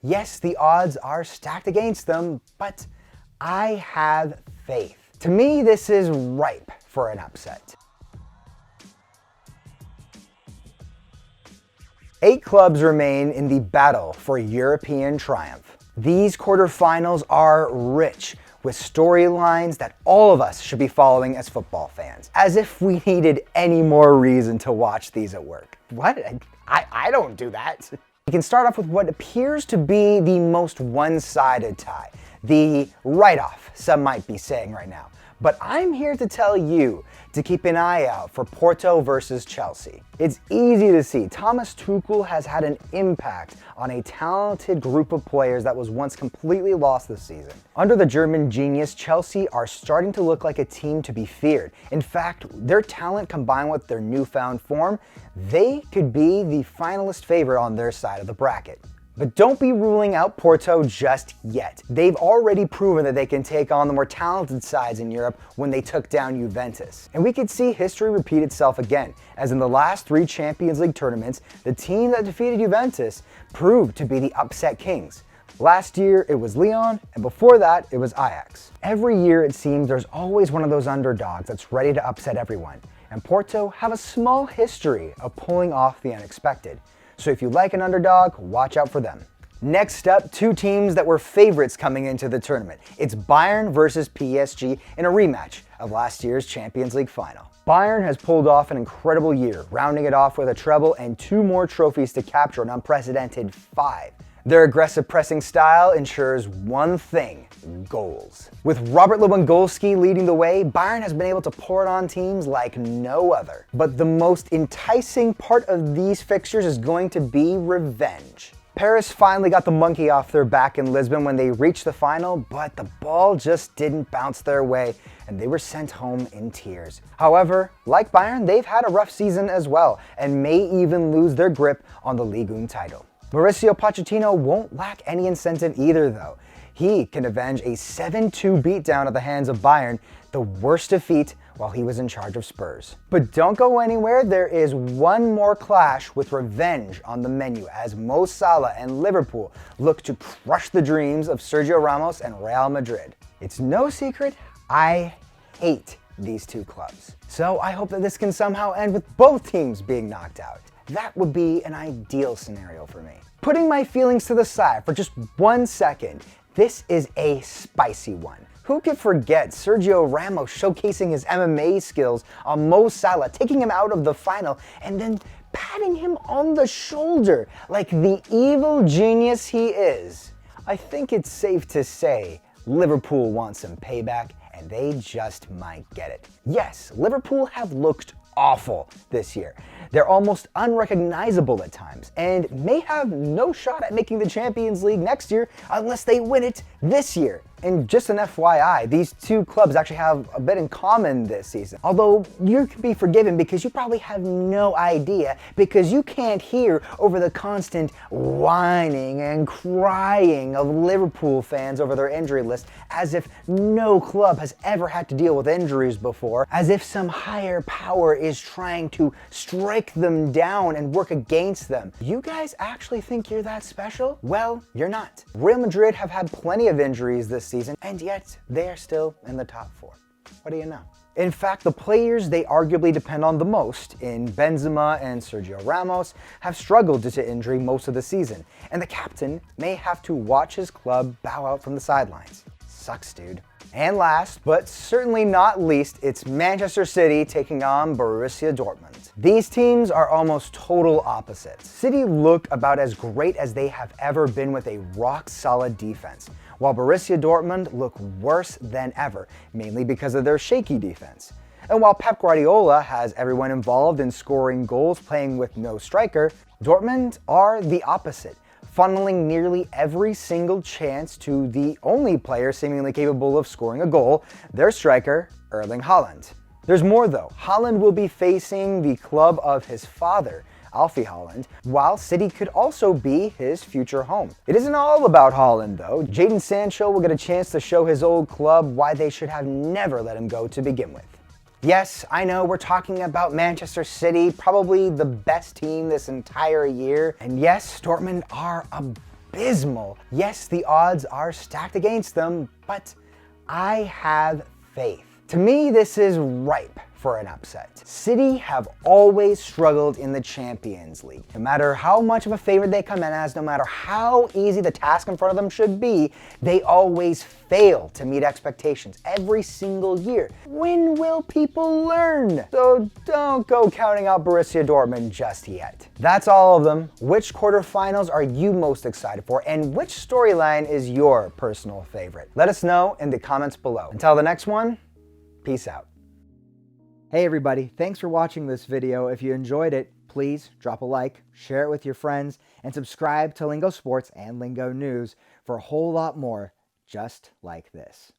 Yes, the odds are stacked against them, but I have faith. To me, this is ripe for an upset. 8 clubs remain in the battle for European triumph. These quarterfinals are rich with storylines that all of us should be following as football fans. As if we needed any more reason to watch these at work. What? I don't do that. We can start off with what appears to be the most one-sided tie. The write-off, some might be saying right now. But I'm here to tell you to keep an eye out for Porto versus Chelsea. It's easy to see Thomas Tuchel has had an impact on a talented group of players that was once completely lost this season. Under the German genius, Chelsea are starting to look like a team to be feared. In fact, their talent combined with their newfound form, they could be the finalist favorite on their side of the bracket. But don't be ruling out Porto just yet. They've already proven that they can take on the more talented sides in Europe when they took down Juventus. And we could see history repeat itself again, as in the last 3 Champions League tournaments, the team that defeated Juventus proved to be the upset kings. Last year, it was Lyon, and before that, it was Ajax. Every year, it seems there's always one of those underdogs that's ready to upset everyone. And Porto have a small history of pulling off the unexpected. So if you like an underdog, watch out for them. Next up, 2 teams that were favorites coming into the tournament. It's Bayern versus PSG in a rematch of last year's Champions League final. Bayern has pulled off an incredible year, rounding it off with a treble and 2 more trophies to capture an unprecedented 5. Their aggressive pressing style ensures one thing: goals. With Robert Lewandowski leading the way, Bayern has been able to pour it on teams like no other. But the most enticing part of these fixtures is going to be revenge. Paris finally got the monkey off their back in Lisbon when they reached the final, but the ball just didn't bounce their way and they were sent home in tears. However, like Bayern, they've had a rough season as well and may even lose their grip on the Ligue 1 title. Mauricio Pochettino won't lack any incentive either though. He can avenge a 7-2 beatdown at the hands of Bayern, the worst defeat while he was in charge of Spurs. But don't go anywhere, there is one more clash with revenge on the menu as Mo Salah and Liverpool look to crush the dreams of Sergio Ramos and Real Madrid. It's no secret, I hate these 2 clubs. So I hope that this can somehow end with both teams being knocked out. That would be an ideal scenario for me. Putting my feelings to the side for just 1 second, this is a spicy one. Who could forget Sergio Ramos showcasing his MMA skills on Mo Salah, taking him out of the final, and then patting him on the shoulder like the evil genius he is? I think it's safe to say Liverpool wants some payback, and they just might get it. Yes, Liverpool have looked awful this year. They're almost unrecognizable at times and may have no shot at making the Champions League next year unless they win it this year. And just an FYI, these 2 clubs actually have a bit in common this season. Although you can be forgiven because you probably have no idea because you can't hear over the constant whining and crying of Liverpool fans over their injury list as if no club has ever had to deal with injuries before, as if some higher power is trying to strike them down and work against them. You guys actually think you're that special? Well, you're not. Real Madrid have had plenty of injuries this season, and yet they are still in the top 4. What do you know? In fact, the players they arguably depend on the most in Benzema and Sergio Ramos have struggled due to injury most of the season, and the captain may have to watch his club bow out from the sidelines. Sucks, dude. And last, but certainly not least, it's Manchester City taking on Borussia Dortmund. These teams are almost total opposites. City look about as great as they have ever been with a rock-solid defense, while Borussia Dortmund look worse than ever, mainly because of their shaky defense. And while Pep Guardiola has everyone involved in scoring goals playing with no striker, Dortmund are the opposite, funneling nearly every single chance to the only player seemingly capable of scoring a goal, their striker, Erling Haaland. There's more though. Haaland will be facing the club of his father, Alfie Haaland, while City could also be his future home. It isn't all about Haaland though. Jadon Sancho will get a chance to show his old club why they should have never let him go to begin with. Yes, I know we're talking about Manchester City, probably the best team this entire year. And yes, Dortmund are a abysmal. Yes, the odds are stacked against them, but I have faith. To me, this is ripe for an upset. City have always struggled in the Champions League. No matter how much of a favorite they come in as, no matter how easy the task in front of them should be, they always fail to meet expectations every single year. When will people learn? So don't go counting out Borussia Dortmund just yet. That's all of them. Which quarterfinals are you most excited for, and which storyline is your personal favorite? Let us know in the comments below. Until the next one, peace out. Hey everybody, thanks for watching this video. If you enjoyed it, please drop a like, share it with your friends, and subscribe to Lingo Sports and Lingo News for a whole lot more just like this.